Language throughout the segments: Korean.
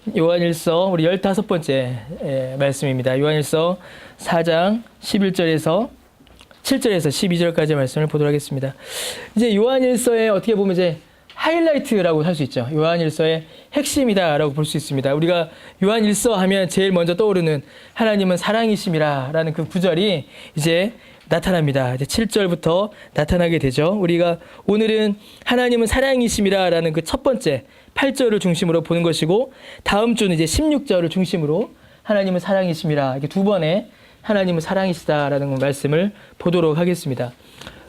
요한일서 우리 15번째 말씀입니다. 요한일서 4장 11절에서 7절에서 12절까지 말씀을 보도록 하겠습니다. 이제 요한일서에 어떻게 보면 이제 하이라이트라고 할 수 있죠. 요한일서의 핵심이다라고 볼 수 있습니다. 우리가 요한일서 하면 제일 먼저 떠오르는 하나님은 사랑이심이라라는 그 구절이 이제 나타납니다. 이제 7절부터 나타나게 되죠. 우리가 오늘은 하나님은 사랑이심이라라는 그 첫 번째 8절을 중심으로 보는 것이고, 다음 주는 이제 16절을 중심으로 하나님은 사랑이심이라, 이렇게 두 번의 하나님은 사랑이시다라는 말씀을 보도록 하겠습니다.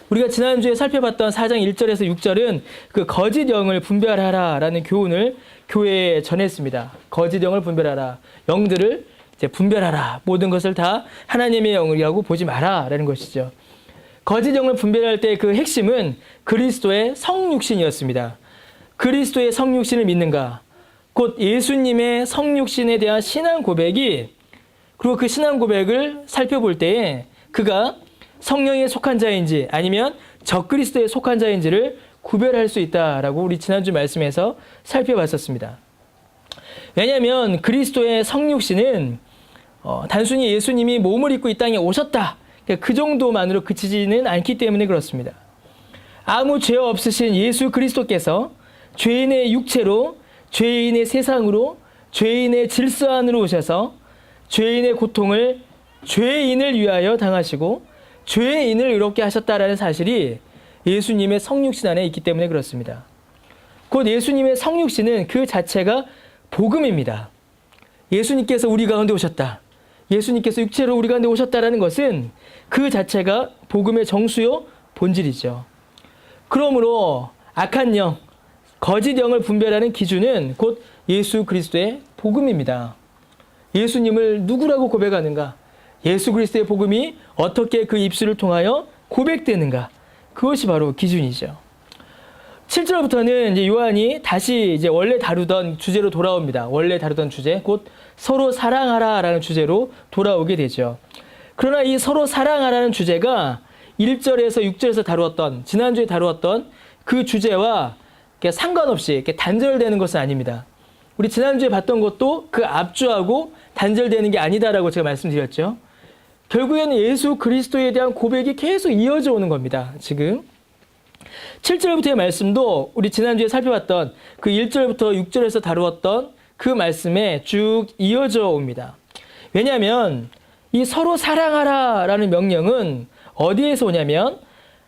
우리가 지난주에 살펴봤던 4장 1절에서 6절은 그 거짓 영을 분별하라라는 교훈을 교회에 전했습니다. 거짓 영을 분별하라. 영들을 이제 분별하라. 모든 것을 다 하나님의 영이라고 보지 마라라는 것이죠. 거짓 영을 분별할 때 그 핵심은 그리스도의 성육신이었습니다. 그리스도의 성육신을 믿는가? 곧 예수님의 성육신에 대한 신앙 고백이, 그리고 그 신앙 고백을 살펴볼 때에 그가 성령에 속한 자인지 아니면 적그리스도에 속한 자인지를 구별할 수 있다라고 우리 지난주 말씀에서 살펴봤었습니다. 왜냐하면 그리스도의 성육신은 단순히 예수님이 몸을 입고 이 땅에 오셨다, 그 정도만으로 그치지는 않기 때문에 그렇습니다. 아무 죄 없으신 예수 그리스도께서 죄인의 육체로, 죄인의 세상으로, 죄인의 질서 안으로 오셔서 죄인의 고통을 죄인을 위하여 당하시고 죄인을 의롭게 하셨다라는 사실이 예수님의 성육신 안에 있기 때문에 그렇습니다. 곧 예수님의 성육신은 그 자체가 복음입니다. 예수님께서 우리 가운데 오셨다, 예수님께서 육체로 우리 가운데 오셨다라는 것은 그 자체가 복음의 정수요 본질이죠. 그러므로 악한 영, 거짓 영을 분별하는 기준은 곧 예수 그리스도의 복음입니다. 예수님을 누구라고 고백하는가? 예수 그리스도의 복음이 어떻게 그 입술을 통하여 고백되는가? 그것이 바로 기준이죠. 7절부터는 이제 요한이 다시 이제 원래 다루던 주제로 돌아옵니다. 원래 다루던 주제, 곧 서로 사랑하라라는 주제로 돌아오게 되죠. 그러나 이 서로 사랑하라는 주제가 1절에서 6절에서 다루었던, 지난주에 다루었던 그 주제와 상관없이 이렇게 단절되는 것은 아닙니다. 우리 지난주에 봤던 것도 그 앞주하고 단절되는 게 아니다라고 제가 말씀드렸죠. 결국에는 예수 그리스도에 대한 고백이 계속 이어져 오는 겁니다. 지금 7절부터의 말씀도 우리 지난주에 살펴봤던 그 1절부터 6절에서 다루었던 그 말씀에 쭉 이어져 옵니다. 왜냐하면 이 서로 사랑하라라는 명령은 어디에서 오냐면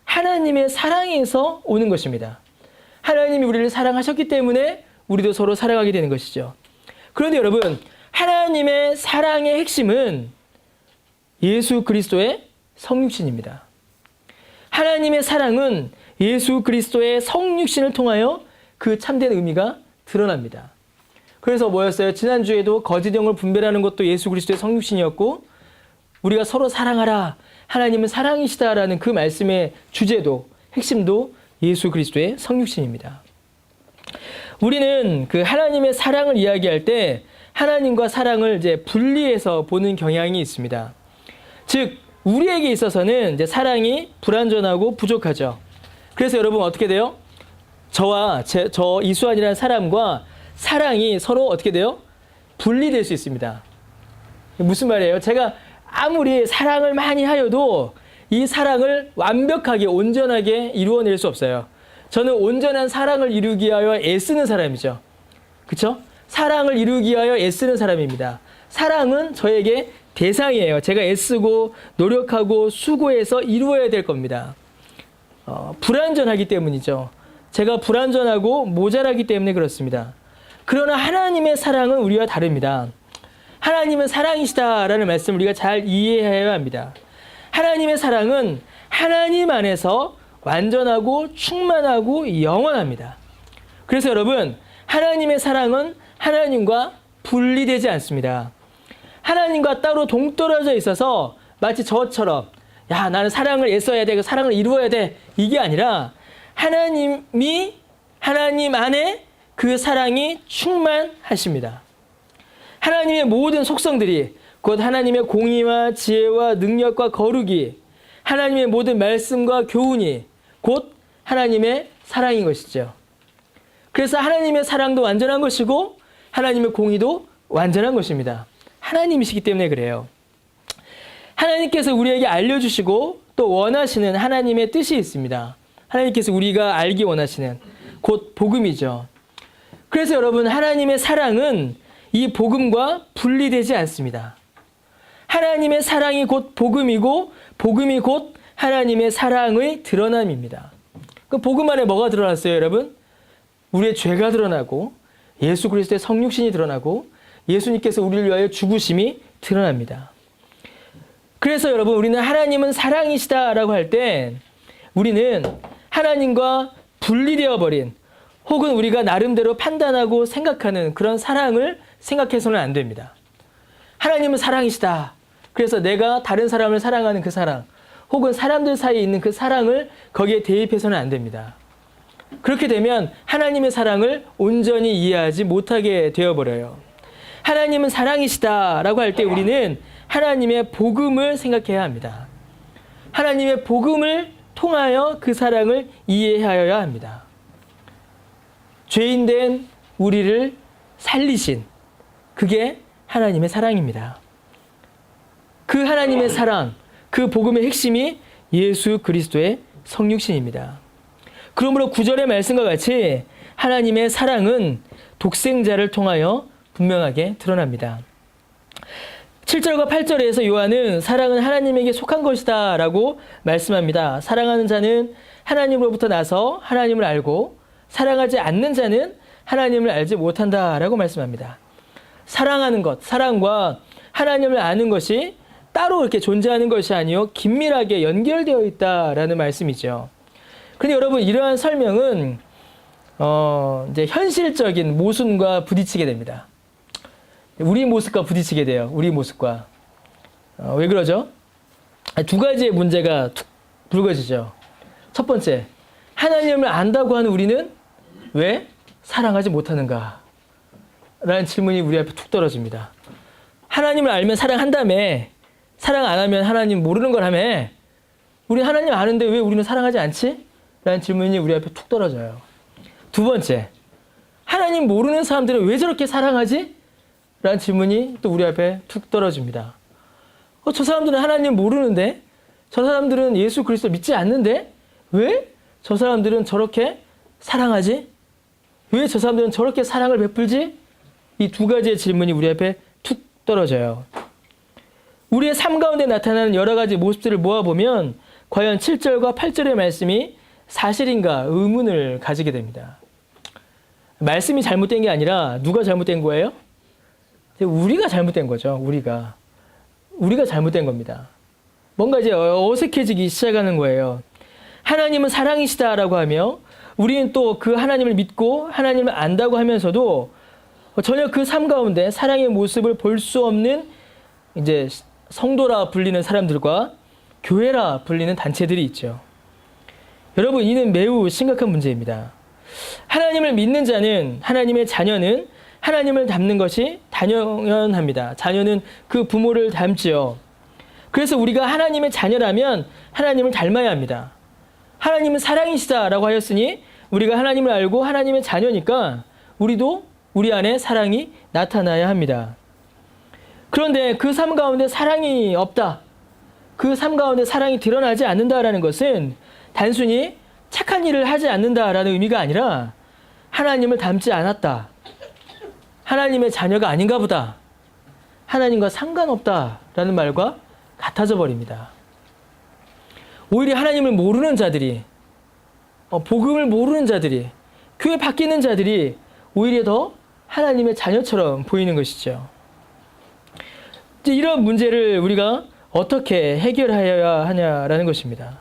하나님의 사랑에서 오는 것입니다. 하나님이 우리를 사랑하셨기 때문에 우리도 서로 사랑하게 되는 것이죠. 그런데 여러분, 하나님의 사랑의 핵심은 예수 그리스도의 성육신입니다. 하나님의 사랑은 예수 그리스도의 성육신을 통하여 그 참된 의미가 드러납니다. 그래서 뭐였어요? 지난주에도 거짓 영을 분별하는 것도 예수 그리스도의 성육신이었고, 우리가 서로 사랑하라, 하나님은 사랑이시다라는 그 말씀의 주제도, 핵심도 예수 그리스도의 성육신입니다. 우리는 그 하나님의 사랑을 이야기할 때 하나님과 사랑을 이제 분리해서 보는 경향이 있습니다. 즉, 우리에게 있어서는 이제 사랑이 불완전하고 부족하죠. 그래서 여러분 어떻게 돼요? 저 이수환이라는 사람과 사랑이 서로 어떻게 돼요? 분리될 수 있습니다. 무슨 말이에요? 제가 아무리 사랑을 많이 하여도 이 사랑을 완벽하게 온전하게 이루어낼 수 없어요. 저는 온전한 사랑을 이루기 위하여 애쓰는 사람이죠. 그렇죠? 사랑을 이루기 위하여 애쓰는 사람입니다. 사랑은 저에게 대상이에요. 제가 애쓰고 노력하고 수고해서 이루어야 될 겁니다. 불완전하기 때문이죠. 제가 불완전하고 모자라기 때문에 그렇습니다. 그러나 하나님의 사랑은 우리와 다릅니다. 하나님은 사랑이시다라는 말씀을 우리가 잘 이해해야 합니다. 하나님의 사랑은 하나님 안에서 완전하고 충만하고 영원합니다. 그래서 여러분, 하나님의 사랑은 하나님과 분리되지 않습니다. 하나님과 따로 동떨어져 있어서 마치 저처럼 야, 나는 사랑을 애써야 돼, 사랑을 이루어야 돼, 이게 아니라 하나님이 하나님 안에 그 사랑이 충만하십니다. 하나님의 모든 속성들이, 곧 하나님의 공의와 지혜와 능력과 거룩이, 하나님의 모든 말씀과 교훈이 곧 하나님의 사랑인 것이죠. 그래서 하나님의 사랑도 완전한 것이고 하나님의 공의도 완전한 것입니다. 하나님이시기 때문에 그래요. 하나님께서 우리에게 알려주시고 또 원하시는 하나님의 뜻이 있습니다. 하나님께서 우리가 알기 원하시는 곧 복음이죠. 그래서 여러분, 하나님의 사랑은 이 복음과 분리되지 않습니다. 하나님의 사랑이 곧 복음이고 복음이 곧 하나님의 사랑의 드러남입니다. 그 복음 안에 뭐가 드러났어요, 여러분? 우리의 죄가 드러나고 예수 그리스도의 성육신이 드러나고 예수님께서 우리를 위하여 죽으심이 드러납니다. 그래서 여러분, 우리는 하나님은 사랑이시다라고 할 때 우리는 하나님과 분리되어 버린 혹은 우리가 나름대로 판단하고 생각하는 그런 사랑을 생각해서는 안 됩니다. 하나님은 사랑이시다. 그래서 내가 다른 사람을 사랑하는 그 사랑 혹은 사람들 사이에 있는 그 사랑을 거기에 대입해서는 안 됩니다. 그렇게 되면 하나님의 사랑을 온전히 이해하지 못하게 되어버려요. 하나님은 사랑이시다라고 할 때 우리는 하나님의 복음을 생각해야 합니다. 하나님의 복음을 통하여 그 사랑을 이해하여야 합니다. 죄인된 우리를 살리신 그게 하나님의 사랑입니다. 그 하나님의 사랑, 그 복음의 핵심이 예수 그리스도의 성육신입니다. 그러므로 9절의 말씀과 같이 하나님의 사랑은 독생자를 통하여 분명하게 드러납니다. 7절과 8절에서 요한은 사랑은 하나님에게 속한 것이다 라고 말씀합니다. 사랑하는 자는 하나님으로부터 나서 하나님을 알고 사랑하지 않는 자는 하나님을 알지 못한다 라고 말씀합니다. 사랑하는 것, 사랑과 하나님을 아는 것이 따로 이렇게 존재하는 것이 아니요 긴밀하게 연결되어 있다라는 말씀이죠. 그런데 여러분, 이러한 설명은 이제 현실적인 모순과 부딪히게 됩니다. 우리 모습과 부딪히게 돼요. 우리 모습과. 왜 그러죠? 두 가지의 문제가 툭 불거지죠. 첫 번째, 하나님을 안다고 하는 우리는 왜 사랑하지 못하는가? 라는 질문이 우리 앞에 툭 떨어집니다. 하나님을 알면 사랑한다며, 사랑 안 하면 하나님 모르는 걸 하며, 우리 하나님 아는데 왜 우리는 사랑하지 않지? 라는 질문이 우리 앞에 툭 떨어져요. 두 번째, 하나님 모르는 사람들은 왜 저렇게 사랑하지? 라는 질문이 또 우리 앞에 툭 떨어집니다. 저 사람들은 하나님 모르는데, 저 사람들은 예수 그리스도 믿지 않는데, 왜 저 사람들은 저렇게 사랑하지? 왜 저 사람들은 저렇게 사랑을 베풀지? 이 두 가지의 질문이 우리 앞에 툭 떨어져요. 우리의 삶 가운데 나타나는 여러 가지 모습들을 모아보면 과연 7절과 8절의 말씀이 사실인가 의문을 가지게 됩니다. 말씀이 잘못된 게 아니라 누가 잘못된 거예요? 우리가 잘못된 거죠. 우리가 잘못된 겁니다. 뭔가 이제 어색해지기 시작하는 거예요. 하나님은 사랑이시다라고 하며 우리는 또 그 하나님을 믿고 하나님을 안다고 하면서도 전혀 그 삶 가운데 사랑의 모습을 볼 수 없는 이제 성도라 불리는 사람들과 교회라 불리는 단체들이 있죠. 여러분, 이는 매우 심각한 문제입니다. 하나님을 믿는 자는, 하나님의 자녀는 하나님을 닮는 것이 당연합니다. 자녀는 그 부모를 닮지요. 그래서 우리가 하나님의 자녀라면 하나님을 닮아야 합니다. 하나님은 사랑이시다라고 하였으니 우리가 하나님을 알고 하나님의 자녀니까 우리도 우리 안에 사랑이 나타나야 합니다. 그런데 그 삶 가운데 사랑이 없다. 그 삶 가운데 사랑이 드러나지 않는다라는 것은 단순히 착한 일을 하지 않는다라는 의미가 아니라 하나님을 닮지 않았다. 하나님의 자녀가 아닌가 보다. 하나님과 상관없다라는 말과 같아져 버립니다. 오히려 하나님을 모르는 자들이, 복음을 모르는 자들이, 교회 밖에 있는 자들이 오히려 더 하나님의 자녀처럼 보이는 것이죠. 이제 이런 문제를 우리가 어떻게 해결하여야 하냐라는 것입니다.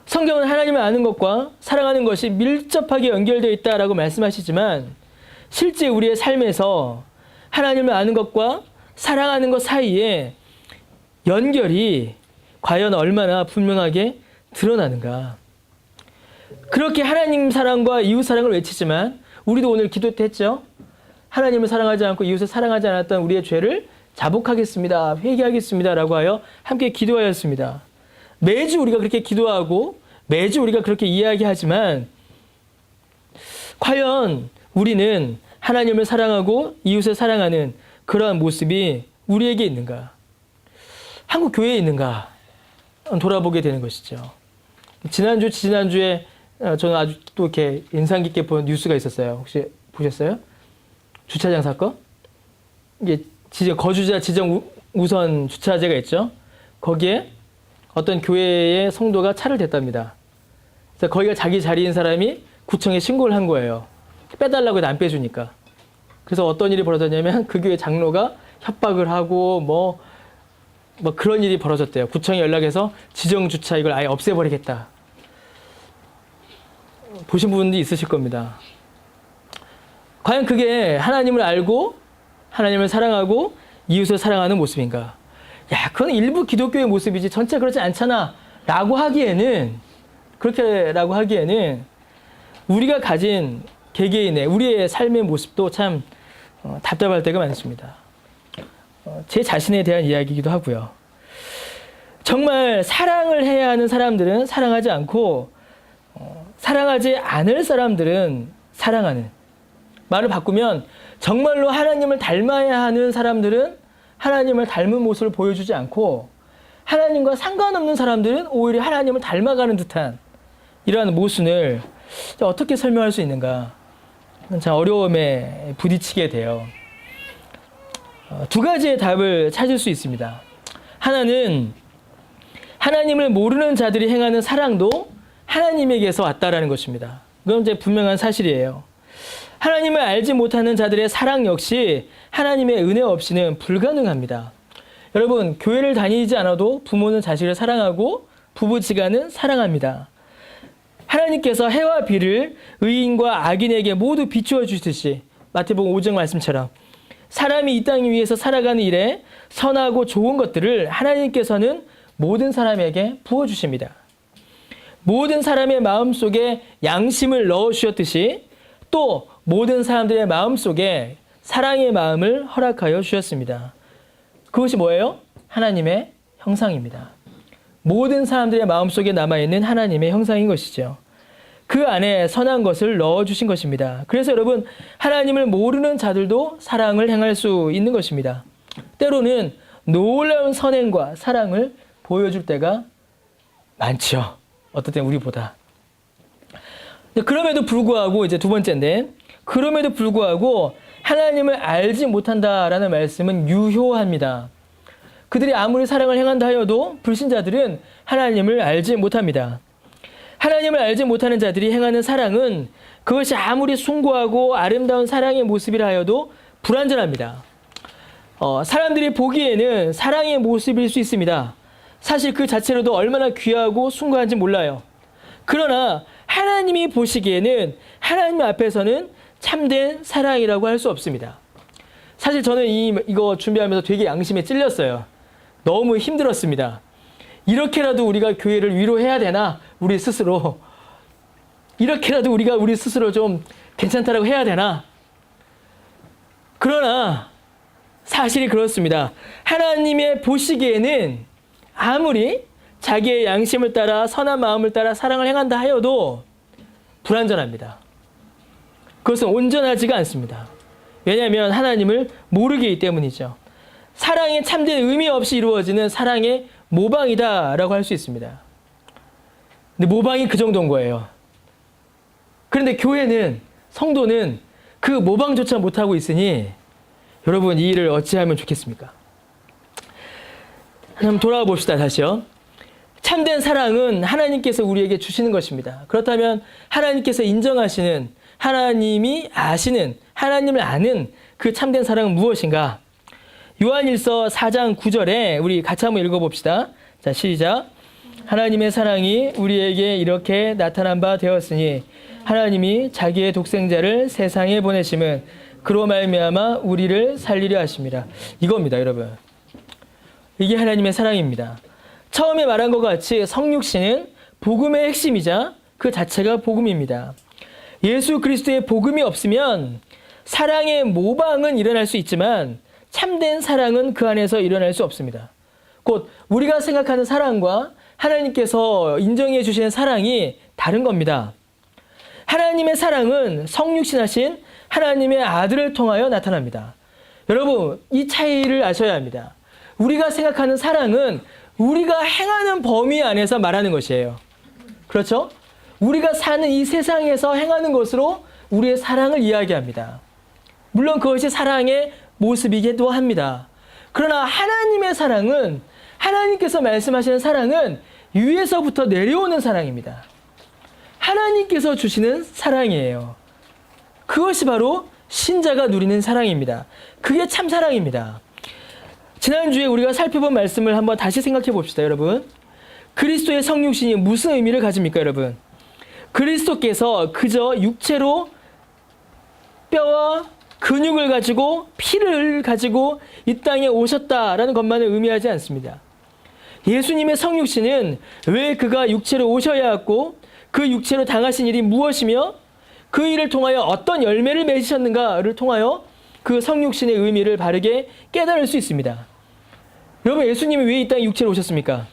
성경은 하나님을 아는 것과 사랑하는 것이 밀접하게 연결되어 있다라고 말씀하시지만 실제 우리의 삶에서 하나님을 아는 것과 사랑하는 것 사이에 연결이 과연 얼마나 분명하게 드러나는가. 그렇게 하나님 사랑과 이웃 사랑을 외치지만 우리도 오늘 기도 때 했죠. 하나님을 사랑하지 않고 이웃을 사랑하지 않았던 우리의 죄를 자복하겠습니다. 회개하겠습니다. 라고 하여 함께 기도하였습니다. 매주 우리가 그렇게 기도하고 매주 우리가 그렇게 이야기하지만 과연 우리는 하나님을 사랑하고 이웃을 사랑하는 그러한 모습이 우리에게 있는가? 한국 교회에 있는가? 돌아보게 되는 것이죠. 지난주에 저는 아주 또 이렇게 인상 깊게 본 뉴스가 있었어요. 혹시 보셨어요? 주차장 사건? 이게 거주자 지정 우선 주차제가 있죠. 거기에 어떤 교회의 성도가 차를 댔답니다. 그래서 거기가 자기 자리인 사람이 구청에 신고를 한 거예요. 빼달라고 해도 안 빼주니까. 그래서 어떤 일이 벌어졌냐면 그 교회 장로가 협박을 하고 뭐 그런 일이 벌어졌대요. 구청에 연락해서 지정 주차 이걸 아예 없애버리겠다. 보신 분도 있으실 겁니다. 과연 그게 하나님을 알고 하나님을 사랑하고 이웃을 사랑하는 모습인가? 야, 그건 일부 기독교의 모습이지 전체 그렇지 않잖아 라고 하기에는 우리가 가진 개개인의 우리의 삶의 모습도 참 답답할 때가 많습니다. 제 자신에 대한 이야기이기도 하고요. 정말 사랑을 해야 하는 사람들은 사랑하지 않고 사랑하지 않을 사람들은 사랑하는, 말을 바꾸면 정말로 하나님을 닮아야 하는 사람들은 하나님을 닮은 모습을 보여주지 않고 하나님과 상관없는 사람들은 오히려 하나님을 닮아가는 듯한 이러한 모순을 어떻게 설명할 수 있는가? 참 어려움에 부딪히게 돼요. 두 가지의 답을 찾을 수 있습니다. 하나는 하나님을 모르는 자들이 행하는 사랑도 하나님에게서 왔다라는 것입니다. 그건 이제 분명한 사실이에요. 하나님을 알지 못하는 자들의 사랑 역시 하나님의 은혜 없이는 불가능합니다. 여러분, 교회를 다니지 않아도 부모는 자식을 사랑하고 부부지간은 사랑합니다. 하나님께서 해와 비를 의인과 악인에게 모두 비추어 주듯이 마태복음 5장 말씀처럼 사람이 이 땅 위에서 살아가는 일에 선하고 좋은 것들을 하나님께서는 모든 사람에게 부어주십니다. 모든 사람의 마음속에 양심을 넣어주셨듯이 또 모든 사람들의 마음속에 사랑의 마음을 허락하여 주셨습니다. 그것이 뭐예요? 하나님의 형상입니다. 모든 사람들의 마음속에 남아있는 하나님의 형상인 것이죠. 그 안에 선한 것을 넣어주신 것입니다. 그래서 여러분, 하나님을 모르는 자들도 사랑을 행할 수 있는 것입니다. 때로는 놀라운 선행과 사랑을 보여줄 때가 많죠. 어떨 땐 우리보다. 그럼에도 불구하고 이제 두 번째인데, 그럼에도 불구하고 하나님을 알지 못한다라는 말씀은 유효합니다. 그들이 아무리 사랑을 행한다 하여도 불신자들은 하나님을 알지 못합니다. 하나님을 알지 못하는 자들이 행하는 사랑은 그것이 아무리 숭고하고 아름다운 사랑의 모습이라 하여도 불완전합니다. 사람들이 보기에는 사랑의 모습일 수 있습니다. 사실 그 자체로도 얼마나 귀하고 숭고한지 몰라요. 그러나 하나님이 보시기에는 하나님 앞에서는 참된 사랑이라고 할 수 없습니다. 사실 저는 이거 준비하면서 되게 양심에 찔렸어요. 너무 힘들었습니다. 이렇게라도 우리가 교회를 위로해야 되나? 우리 스스로. 이렇게라도 우리가 우리 스스로 좀 괜찮다라고 해야 되나? 그러나 사실이 그렇습니다. 하나님의 보시기에는 아무리 자기의 양심을 따라 선한 마음을 따라 사랑을 행한다 하여도 불완전합니다. 그것은 온전하지가 않습니다. 왜냐하면 하나님을 모르기 때문이죠. 사랑의 참된 의미 없이 이루어지는 사랑의 모방이다라고 할 수 있습니다. 근데 모방이 그 정도인 거예요. 그런데 교회는, 성도는 그 모방조차 못하고 있으니 여러분, 이 일을 어찌하면 좋겠습니까? 한번 돌아와 봅시다. 다시요. 참된 사랑은 하나님께서 우리에게 주시는 것입니다. 그렇다면 하나님께서 인정하시는, 하나님이 아시는, 하나님을 아는 그 참된 사랑은 무엇인가? 요한일서 4장 9절에 우리 같이 한번 읽어봅시다. 자, 시작. 하나님의 사랑이 우리에게 이렇게 나타난 바 되었으니 하나님이 자기의 독생자를 세상에 보내심은 그로 말미암아 우리를 살리려 하심이라. 이겁니다, 여러분. 이게 하나님의 사랑입니다. 처음에 말한 것 같이 성육신은 복음의 핵심이자 그 자체가 복음입니다. 예수 그리스도의 복음이 없으면 사랑의 모방은 일어날 수 있지만 참된 사랑은 그 안에서 일어날 수 없습니다. 곧 우리가 생각하는 사랑과 하나님께서 인정해 주시는 사랑이 다른 겁니다. 하나님의 사랑은 성육신하신 하나님의 아들을 통하여 나타납니다. 여러분, 이 차이를 아셔야 합니다. 우리가 생각하는 사랑은 우리가 행하는 범위 안에서 말하는 것이에요. 그렇죠? 우리가 사는 이 세상에서 행하는 것으로 우리의 사랑을 이야기합니다. 물론 그것이 사랑의 모습이기도 합니다. 그러나 하나님의 사랑은, 하나님께서 말씀하시는 사랑은 위에서부터 내려오는 사랑입니다. 하나님께서 주시는 사랑이에요. 그것이 바로 신자가 누리는 사랑입니다. 그게 참 사랑입니다. 지난주에 우리가 살펴본 말씀을 한번 다시 생각해 봅시다, 여러분. 그리스도의 성육신이 무슨 의미를 가집니까, 여러분? 그리스도께서 그저 육체로 뼈와 근육을 가지고 피를 가지고 이 땅에 오셨다라는 것만을 의미하지 않습니다. 예수님의 성육신은 왜 그가 육체로 오셔야 했고 그 육체로 당하신 일이 무엇이며 그 일을 통하여 어떤 열매를 맺으셨는가를 통하여 그 성육신의 의미를 바르게 깨달을 수 있습니다. 여러분, 예수님이 왜 이 땅에 육체로 오셨습니까?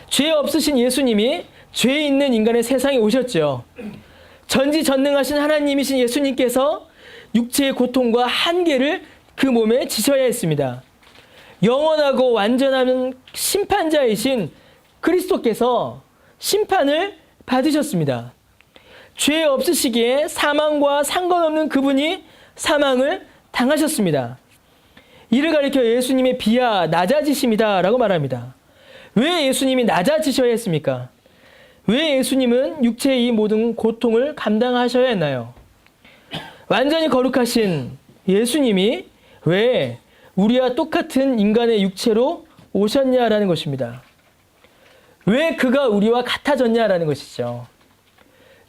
죄 없으신 예수님이 죄 있는 인간의 세상에 오셨죠. 전지전능하신 하나님이신 예수님께서 육체의 고통과 한계를 그 몸에 지셔야 했습니다. 영원하고 완전한 심판자이신 그리스도께서 심판을 받으셨습니다. 죄 없으시기에 사망과 상관없는 그분이 사망을 당하셨습니다. 이를 가리켜 예수님의 비하 낮아지심이다 라고 말합니다. 왜 예수님이 낮아지셔야 했습니까? 왜 예수님은 육체의 이 모든 고통을 감당하셔야 했나요? 완전히 거룩하신 예수님이 왜 우리와 똑같은 인간의 육체로 오셨냐라는 것입니다. 왜 그가 우리와 같아졌냐라는 것이죠.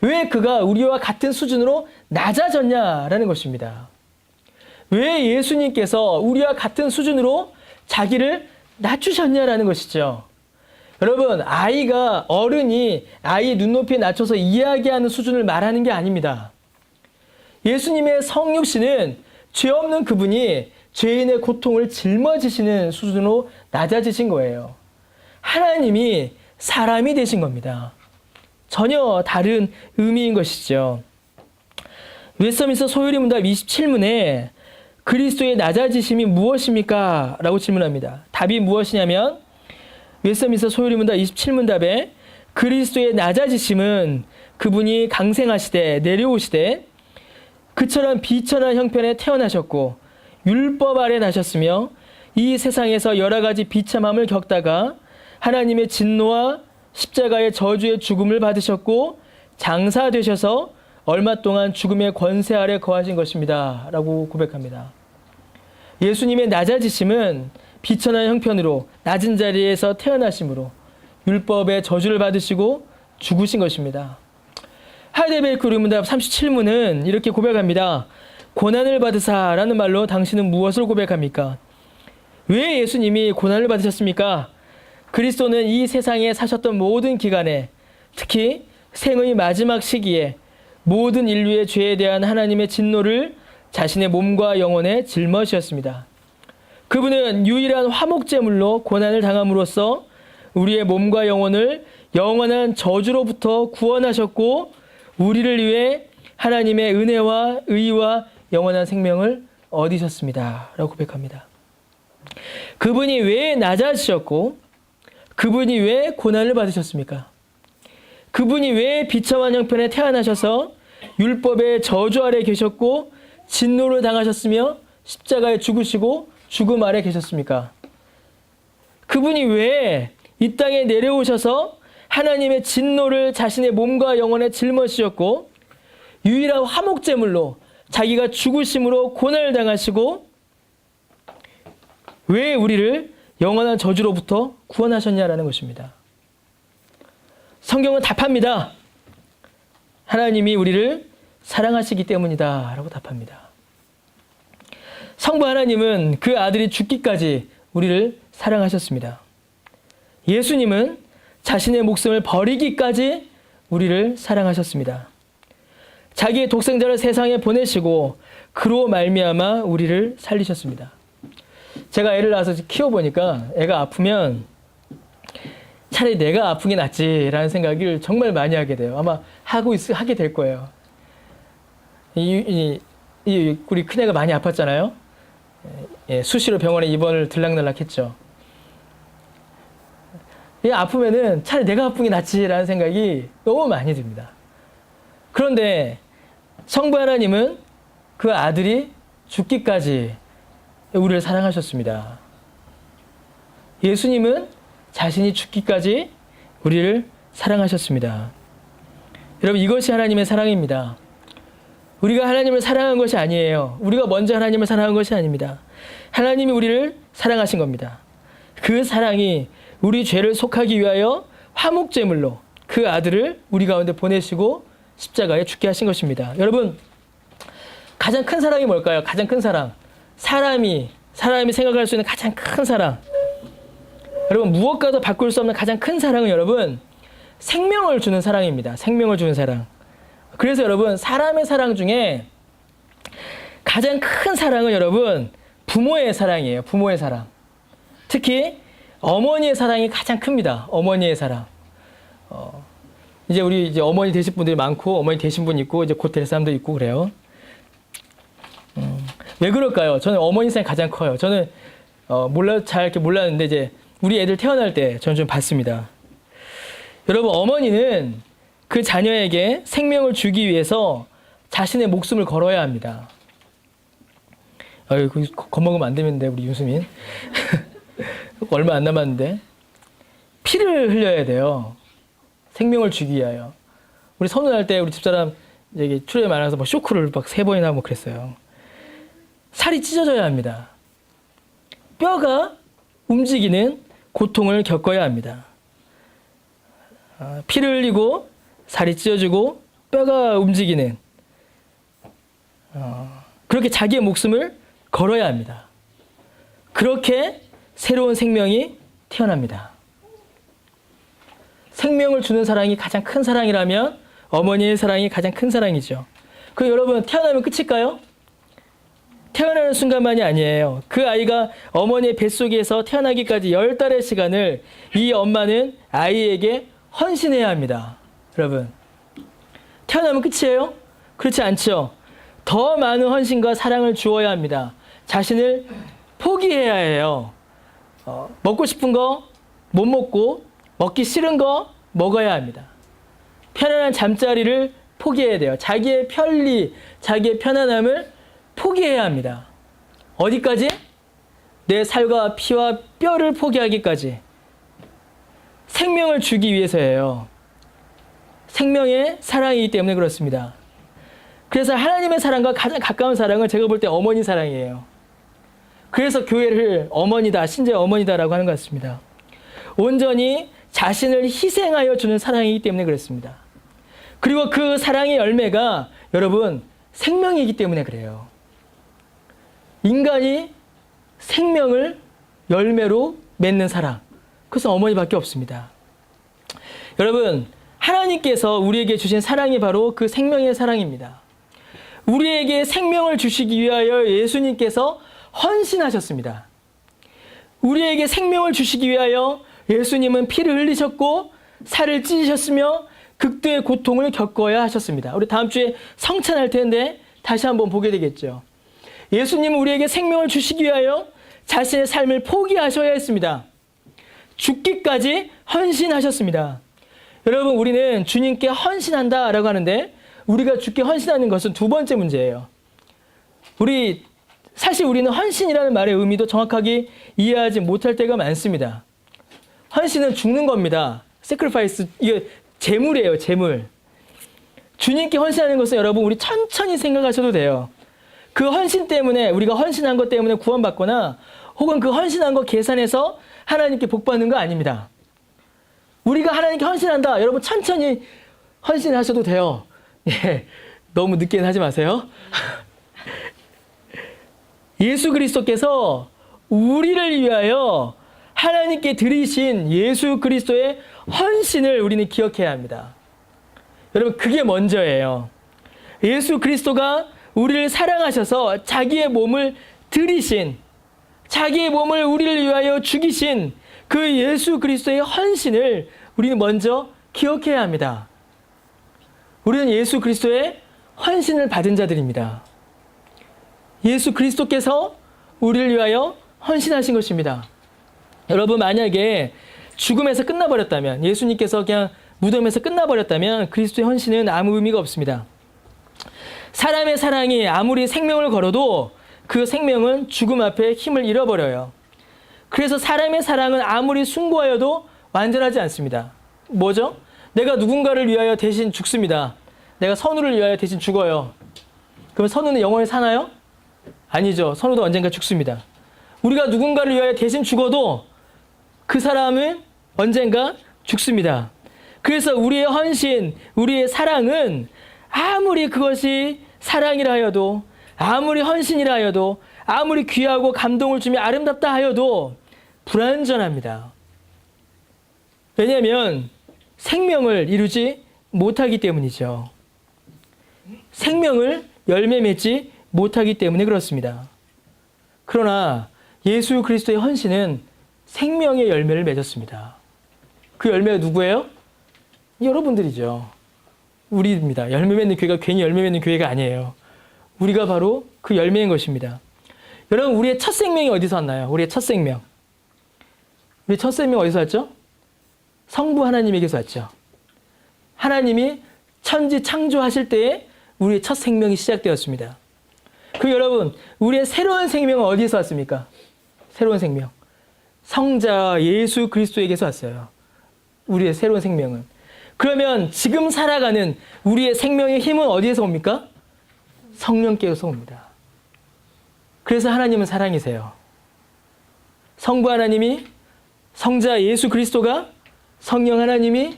왜 그가 우리와 같은 수준으로 낮아졌냐라는 것입니다. 왜 예수님께서 우리와 같은 수준으로 자기를 낮추셨냐라는 것이죠. 여러분, 어른이 아이 눈높이에 낮춰서 이야기하는 수준을 말하는 게 아닙니다. 예수님의 성육신은 죄 없는 그분이 죄인의 고통을 짊어지시는 수준으로 낮아지신 거예요. 하나님이 사람이 되신 겁니다. 전혀 다른 의미인 것이죠. 웨스터민스터 소요리 문답 27문에 그리스도의 낮아지심이 무엇입니까? 라고 질문합니다. 답이 무엇이냐면 웨스터민스터 소요리 문답 27문답에 그리스도의 낮아지심은 그분이 강생하시되 내려오시되 그처럼 비천한 형편에 태어나셨고 율법 아래 나셨으며 이 세상에서 여러 가지 비참함을 겪다가 하나님의 진노와 십자가의 저주의 죽음을 받으셨고 장사되셔서 얼마 동안 죽음의 권세 아래 거하신 것입니다. 라고 고백합니다. 예수님의 낮아지심은 비천한 형편으로 낮은 자리에서 태어나심으로 율법의 저주를 받으시고 죽으신 것입니다. 하이델베르크 의문답 37문은 이렇게 고백합니다. 고난을 받으사라는 말로 당신은 무엇을 고백합니까? 왜 예수님이 고난을 받으셨습니까? 그리스도는 이 세상에 사셨던 모든 기간에, 특히 생의 마지막 시기에 모든 인류의 죄에 대한 하나님의 진노를 자신의 몸과 영혼에 짊어지셨습니다. 그분은 유일한 화목제물로 고난을 당함으로써 우리의 몸과 영혼을 영원한 저주로부터 구원하셨고 우리를 위해 하나님의 은혜와 의와 영원한 생명을 얻으셨습니다. 라고 고백합니다. 그분이 왜 낮아지셨고 그분이 왜 고난을 받으셨습니까? 그분이 왜 비참한 형편에 태어나셔서 율법의 저주 아래 계셨고 진노를 당하셨으며 십자가에 죽으시고 죽음 아래 계셨습니까? 그분이 왜 이 땅에 내려오셔서 하나님의 진노를 자신의 몸과 영혼에 짊어지셨고 유일한 화목제물로 자기가 죽으심으로 고난을 당하시고 왜 우리를 영원한 저주로부터 구원하셨냐라는 것입니다. 성경은 답합니다. 하나님이 우리를 사랑하시기 때문이다 라고 답합니다. 성부 하나님은 그 아들이 죽기까지 우리를 사랑하셨습니다. 예수님은 자신의 목숨을 버리기까지 우리를 사랑하셨습니다. 자기의 독생자를 세상에 보내시고 그로 말미암아 우리를 살리셨습니다. 제가 애를 낳아서 키워보니까 애가 아프면 차라리 내가 아픈 게 낫지라는 생각을 정말 많이 하게 돼요. 아마 하게 될 거예요. 우리 큰애가 많이 아팠잖아요. 예, 수시로 병원에 입원을 들락날락했죠. 이 아프면은 차라리 내가 아픈 게 낫지라는 생각이 너무 많이 듭니다. 그런데 성부 하나님은 그 아들이 죽기까지 우리를 사랑하셨습니다. 예수님은 자신이 죽기까지 우리를 사랑하셨습니다. 여러분, 이것이 하나님의 사랑입니다. 우리가 하나님을 사랑한 것이 아니에요. 우리가 먼저 하나님을 사랑한 것이 아닙니다. 하나님이 우리를 사랑하신 겁니다. 그 사랑이 우리 죄를 속하기 위하여 화목제물로 그 아들을 우리 가운데 보내시고 십자가에 죽게 하신 것입니다. 여러분, 가장 큰 사랑이 뭘까요? 가장 큰 사랑. 사람이 생각할 수 있는 가장 큰 사랑. 여러분, 무엇과도 바꿀 수 없는 가장 큰 사랑은 여러분, 생명을 주는 사랑입니다. 생명을 주는 사랑. 그래서 여러분, 사람의 사랑 중에 가장 큰 사랑은 여러분, 부모의 사랑이에요. 부모의 사랑. 특히 어머니의 사랑이 가장 큽니다. 어머니의 사랑. 우리 이제 어머니 되실 분들이 많고, 어머니 되신 분 있고, 이제 곧 될 사람도 있고 그래요. 왜 그럴까요? 저는 어머니 사랑이 가장 커요. 저는 잘 이렇게 몰랐는데 이제 우리 애들 태어날 때 저는 좀 봤습니다. 여러분, 어머니는 그 자녀에게 생명을 주기 위해서 자신의 목숨을 걸어야 합니다. 겁먹으면 안 되는데, 우리 윤수민. 얼마 안 남았는데. 피를 흘려야 돼요. 생명을 주기 위하여. 우리 선언할 때 우리 집사람 출혈이 많아서 뭐 쇼크를 막 3번이나 뭐 그랬어요. 살이 찢어져야 합니다. 뼈가 움직이는 고통을 겪어야 합니다. 피를 흘리고 살이 찢어지고 뼈가 움직이는 그렇게 자기의 목숨을 걸어야 합니다. 그렇게 새로운 생명이 태어납니다. 생명을 주는 사랑이 가장 큰 사랑이라면 어머니의 사랑이 가장 큰 사랑이죠. 그럼 여러분, 태어나면 끝일까요? 태어나는 순간만이 아니에요. 그 아이가 어머니의 뱃속에서 태어나기까지 10달의 시간을 이 엄마는 아이에게 헌신해야 합니다. 여러분, 태어나면 끝이에요? 그렇지 않죠. 더 많은 헌신과 사랑을 주어야 합니다. 자신을 포기해야 해요. 먹고 싶은 거 못 먹고 먹기 싫은 거 먹어야 합니다. 편안한 잠자리를 포기해야 돼요. 자기의 편리, 자기의 편안함을 포기해야 합니다. 어디까지? 내 살과 피와 뼈를 포기하기까지. 생명을 주기 위해서예요. 생명의 사랑이기 때문에 그렇습니다. 그래서 하나님의 사랑과 가장 가까운 사랑은 제가 볼 때 어머니 사랑이에요. 그래서 교회를 어머니다, 신재 어머니다라고 하는 것 같습니다. 온전히 자신을 희생하여 주는 사랑이기 때문에 그렇습니다. 그리고 그 사랑의 열매가 여러분, 생명이기 때문에 그래요. 인간이 생명을 열매로 맺는 사랑. 그것은 어머니밖에 없습니다. 여러분, 하나님께서 우리에게 주신 사랑이 바로 그 생명의 사랑입니다. 우리에게 생명을 주시기 위하여 예수님께서 헌신하셨습니다. 우리에게 생명을 주시기 위하여 예수님은 피를 흘리셨고 살을 찢으셨으며 극도의 고통을 겪어야 하셨습니다. 우리 다음 주에 성찬할 텐데 다시 한번 보게 되겠죠. 예수님은 우리에게 생명을 주시기 위하여 자신의 삶을 포기하셔야 했습니다. 죽기까지 헌신하셨습니다. 여러분, 우리는 주님께 헌신한다라고 하는데 우리가 주께 헌신하는 것은 두 번째 문제예요. 사실 우리는 헌신이라는 말의 의미도 정확하게 이해하지 못할 때가 많습니다. 헌신은 죽는 겁니다. sacrifice, 이게 재물이에요, 재물. 주님께 헌신하는 것은 여러분, 우리 천천히 생각하셔도 돼요. 그 헌신 때문에, 우리가 헌신한 것 때문에 구원받거나 혹은 그 헌신한 거 계산해서 하나님께 복받는 거 아닙니다. 우리가 하나님께 헌신한다. 여러분, 천천히 헌신하셔도 돼요. 예, 너무 늦게는 하지 마세요. 예수 그리스도께서 우리를 위하여 하나님께 드리신 예수 그리스도의 헌신을 우리는 기억해야 합니다. 여러분, 그게 먼저예요. 예수 그리스도가 우리를 사랑하셔서 자기의 몸을 드리신, 자기의 몸을 우리를 위하여 죽이신 그 예수 그리스도의 헌신을 우리는 먼저 기억해야 합니다. 우리는 예수 그리스도의 헌신을 받은 자들입니다. 예수 그리스도께서 우리를 위하여 헌신하신 것입니다. 여러분, 만약에 죽음에서 끝나버렸다면, 예수님께서 그냥 무덤에서 끝나버렸다면 그리스도의 헌신은 아무 의미가 없습니다. 사람의 사랑이 아무리 생명을 걸어도 그 생명은 죽음 앞에 힘을 잃어버려요. 그래서 사람의 사랑은 아무리 숭고하여도 완전하지 않습니다. 뭐죠? 내가 누군가를 위하여 대신 죽습니다. 내가 선우를 위하여 대신 죽어요. 그럼 선우는 영원히 사나요? 아니죠. 선우도 언젠가 죽습니다. 우리가 누군가를 위하여 대신 죽어도 그 사람은 언젠가 죽습니다. 그래서 우리의 헌신, 우리의 사랑은 아무리 그것이 사랑이라 하여도, 아무리 헌신이라 하여도, 아무리 귀하고 감동을 주며 아름답다 하여도 불완전합니다. 왜냐하면 생명을 이루지 못하기 때문이죠. 생명을 열매 맺지 못하기 때문에 그렇습니다. 그러나 예수 그리스도의 헌신은 생명의 열매를 맺었습니다. 그 열매가 누구예요? 여러분들이죠. 우리입니다. 열매 맺는 교회가 괜히 열매 맺는 교회가 아니에요. 우리가 바로 그 열매인 것입니다. 여러분, 우리의 첫 생명이 어디서 왔나요? 우리의 첫 생명. 우리 첫 생명 어디서 왔죠? 성부 하나님에게서 왔죠. 하나님이 천지 창조하실 때에 우리의 첫 생명이 시작되었습니다. 그 여러분, 우리의 새로운 생명은 어디에서 왔습니까? 새로운 생명. 성자 예수 그리스도에게서 왔어요. 우리의 새로운 생명은. 그러면 지금 살아가는 우리의 생명의 힘은 어디에서 옵니까? 성령께서 옵니다. 그래서 하나님은 사랑이세요. 성부 하나님이, 성자 예수 그리스도가, 성령 하나님이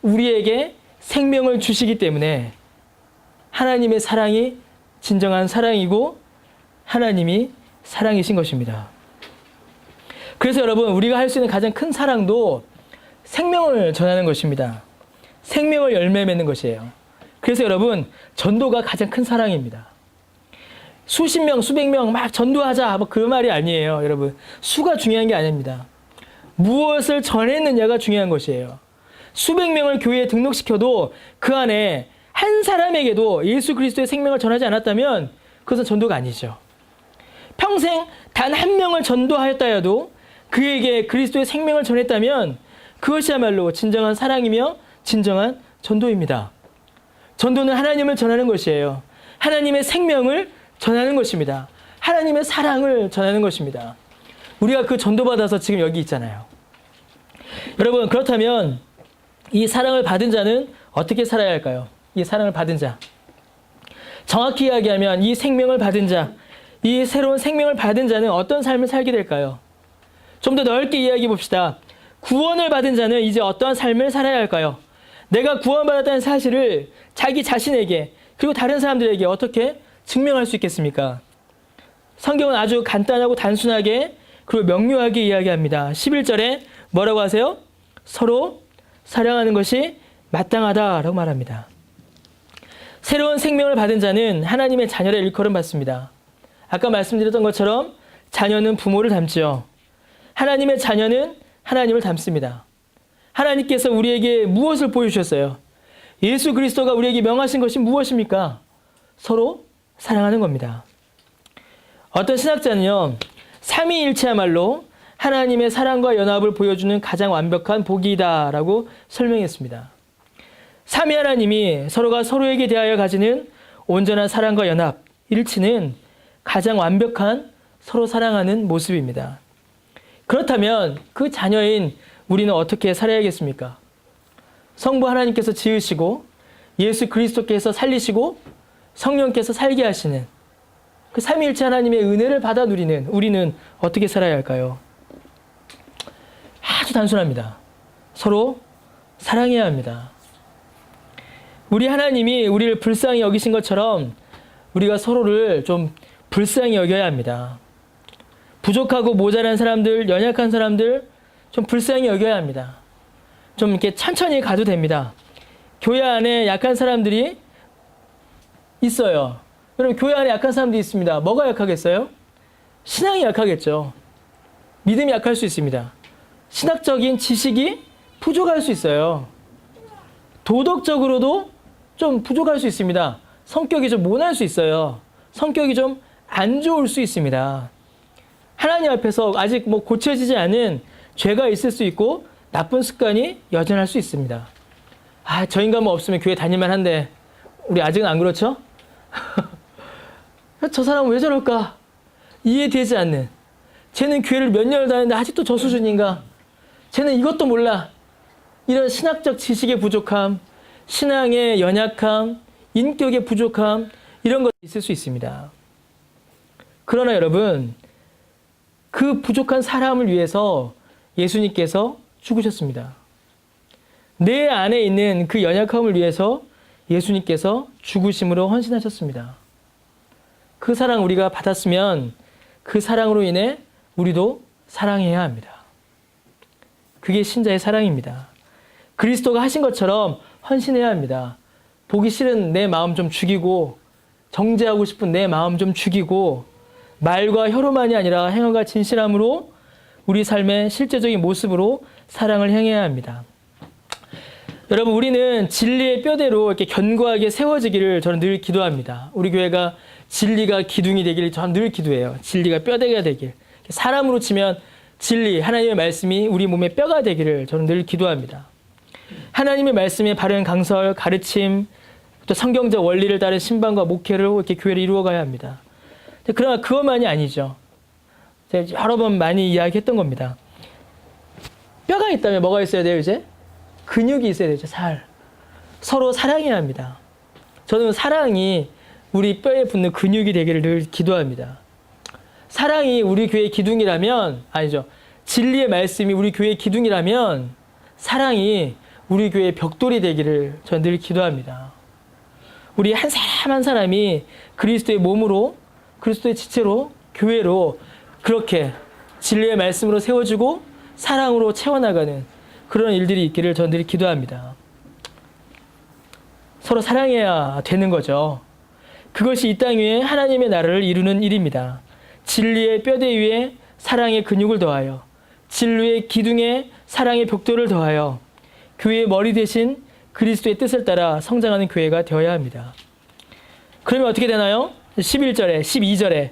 우리에게 생명을 주시기 때문에 하나님의 사랑이 진정한 사랑이고 하나님이 사랑이신 것입니다. 그래서 여러분, 우리가 할 수 있는 가장 큰 사랑도 생명을 전하는 것입니다. 생명을 열매 맺는 것이에요. 그래서 여러분, 전도가 가장 큰 사랑입니다. 수십 명, 수백 명 막 전도하자, 그 말이 아니에요. 여러분, 수가 중요한 게 아닙니다. 무엇을 전했느냐가 중요한 것이에요. 수백 명을 교회에 등록시켜도 그 안에 한 사람에게도 예수 그리스도의 생명을 전하지 않았다면 그것은 전도가 아니죠. 평생 단 한 명을 전도하였다 해도 그에게 그리스도의 생명을 전했다면 그것이야말로 진정한 사랑이며 진정한 전도입니다. 전도는 하나님을 전하는 것이에요. 하나님의 생명을 전하는 것입니다. 하나님의 사랑을 전하는 것입니다. 우리가 그 전도받아서 지금 여기 있잖아요. 여러분, 그렇다면 이 사랑을 받은 자는 어떻게 살아야 할까요? 이 사랑을 받은 자. 정확히 이야기하면 이 생명을 받은 자, 이 새로운 생명을 받은 자는 어떤 삶을 살게 될까요? 좀 더 넓게 이야기해 봅시다. 구원을 받은 자는 이제 어떠한 삶을 살아야 할까요? 내가 구원받았다는 사실을 자기 자신에게 그리고 다른 사람들에게 어떻게 증명할 수 있겠습니까? 성경은 아주 간단하고 단순하게 그리고 명료하게 이야기합니다. 11절에 뭐라고 하세요? 서로 사랑하는 것이 마땅하다라고 말합니다. 새로운 생명을 받은 자는 하나님의 자녀를 일컬음 받습니다. 아까 말씀드렸던 것처럼 자녀는 부모를 닮지요. 하나님의 자녀는 하나님을 닮습니다. 하나님께서 우리에게 무엇을 보여주셨어요? 예수 그리스도가 우리에게 명하신 것이 무엇입니까? 서로 사랑하는 겁니다. 어떤 신학자는요, 삼위일체야말로 하나님의 사랑과 연합을 보여주는 가장 완벽한 복이다라고 설명했습니다. 삼위 하나님이 서로가 서로에게 대하여 가지는 온전한 사랑과 연합, 일치는 가장 완벽한 서로 사랑하는 모습입니다. 그렇다면 그 자녀인 우리는 어떻게 살아야겠습니까? 성부 하나님께서 지으시고 예수 그리스도께서 살리시고 성령께서 살게 하시는 그 삼위일체 하나님의 은혜를 받아 누리는 우리는 어떻게 살아야 할까요? 아주 단순합니다. 서로 사랑해야 합니다. 우리 하나님이 우리를 불쌍히 여기신 것처럼 우리가 서로를 좀 불쌍히 여겨야 합니다. 부족하고 모자란 사람들, 연약한 사람들 좀 불쌍히 여겨야 합니다. 좀 이렇게 천천히 가도 됩니다. 교회 안에 약한 사람들이 있어요. 여러분, 교회 안에 약한 사람들이 있습니다. 뭐가 약하겠어요? 신앙이 약하겠죠. 믿음이 약할 수 있습니다. 신학적인 지식이 부족할 수 있어요. 도덕적으로도 좀 부족할 수 있습니다. 성격이 좀 모난 수 있어요. 성격이 좀 안 좋을 수 있습니다. 하나님 앞에서 아직 뭐 고쳐지지 않은 죄가 있을 수 있고 나쁜 습관이 여전할 수 있습니다. 아, 저 인간만 없으면 교회 다닐만 한데 우리 아직은 안 그렇죠? 저 사람은 왜 저럴까? 이해되지 않는. 쟤는 교회를 몇 년을 다녔는데 아직도 저 수준인가? 쟤는 이것도 몰라. 이런 신학적 지식의 부족함, 신앙의 연약함, 인격의 부족함, 이런 것이 있을 수 있습니다. 그러나 여러분, 그 부족한 사람을 위해서 예수님께서 죽으셨습니다. 내 안에 있는 그 연약함을 위해서 예수님께서 죽으심으로 헌신하셨습니다. 그 사랑 우리가 받았으면 그 사랑으로 인해 우리도 사랑해야 합니다. 그게 신자의 사랑입니다. 그리스도가 하신 것처럼 헌신해야 합니다. 보기 싫은 내 마음 좀 죽이고, 정죄하고 싶은 내 마음 좀 죽이고, 말과 혀로만이 아니라 행함과 진실함으로 우리 삶의 실제적인 모습으로 사랑을 행해야 합니다. 여러분, 우리는 진리의 뼈대로 이렇게 견고하게 세워지기를 저는 늘 기도합니다. 우리 교회가 진리가 기둥이 되기를 저는 늘 기도해요. 진리가 뼈대가 되길. 사람으로 치면 진리, 하나님의 말씀이 우리 몸의 뼈가 되기를 저는 늘 기도합니다. 하나님의 말씀의 바른 강설, 가르침, 또 성경적 원리를 따른 신방과 목회를 이렇게 교회를 이루어가야 합니다. 그러나 그것만이 아니죠. 제가 여러 번 많이 이야기했던 겁니다. 뼈가 있다면 뭐가 있어야 돼요, 이제? 근육이 있어야 되죠, 살. 서로 사랑해야 합니다. 저는 사랑이 우리 뼈에 붙는 근육이 되기를 늘 기도합니다. 사랑이 우리 교회의 기둥이라면, 아니죠. 진리의 말씀이 우리 교회의 기둥이라면, 사랑이 우리 교회의 벽돌이 되기를 저는 늘 기도합니다. 우리 한 사람 한 사람이 그리스도의 몸으로, 그리스도의 지체로, 교회로 그렇게 진리의 말씀으로 세워지고 사랑으로 채워나가는 그런 일들이 있기를 저는 늘 기도합니다. 서로 사랑해야 되는 거죠. 그것이 이 땅 위에 하나님의 나라를 이루는 일입니다. 진리의 뼈대 위에 사랑의 근육을 더하여, 진리의 기둥에 사랑의 벽돌을 더하여 교회의 머리 대신 그리스도의 뜻을 따라 성장하는 교회가 되어야 합니다. 그러면 어떻게 되나요? 11절에 12절에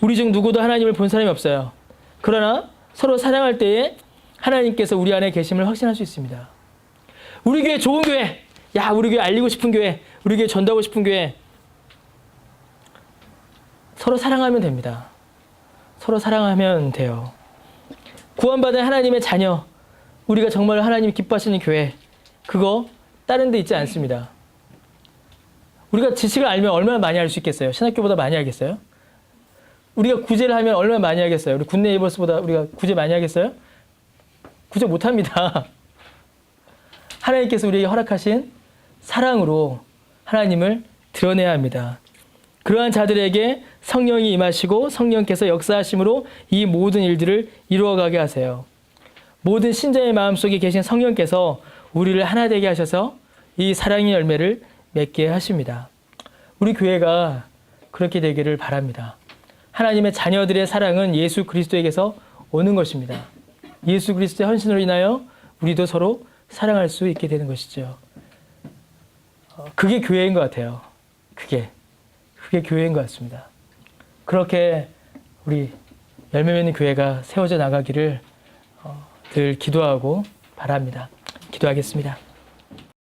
우리 중 누구도 하나님을 본 사람이 없어요. 그러나 서로 사랑할 때에 하나님께서 우리 안에 계심을 확신할 수 있습니다. 우리 교회 좋은 교회, 야, 우리 교회 알리고 싶은 교회, 우리 교회 전도하고 싶은 교회, 서로 사랑하면 됩니다. 서로 사랑하면 돼요. 구원받은 하나님의 자녀, 우리가 정말 하나님이 기뻐하시는 교회, 그거 다른 데 있지 않습니다. 우리가 지식을 알면 얼마나 많이 알 수 있겠어요? 신학교보다 많이 알겠어요? 우리가 구제를 하면 얼마나 많이 알겠어요? 우리 굿 네이버스보다 우리가 구제 많이 하겠어요? 구제 못합니다. 하나님께서 우리에게 허락하신 사랑으로 하나님을 드러내야 합니다. 그러한 자들에게 성령이 임하시고 성령께서 역사하심으로 이 모든 일들을 이루어가게 하세요. 모든 신자의 마음속에 계신 성령께서 우리를 하나 되게 하셔서 이 사랑의 열매를 맺게 하십니다. 우리 교회가 그렇게 되기를 바랍니다. 하나님의 자녀들의 사랑은 예수 그리스도에게서 오는 것입니다. 예수 그리스도의 헌신으로 인하여 우리도 서로 사랑할 수 있게 되는 것이죠. 그게 교회인 것 같아요. 그게 교회인 것 같습니다. 그렇게 우리 열매 맺는 교회가 세워져 나가기를 늘 기도하고 바랍니다. 기도하겠습니다.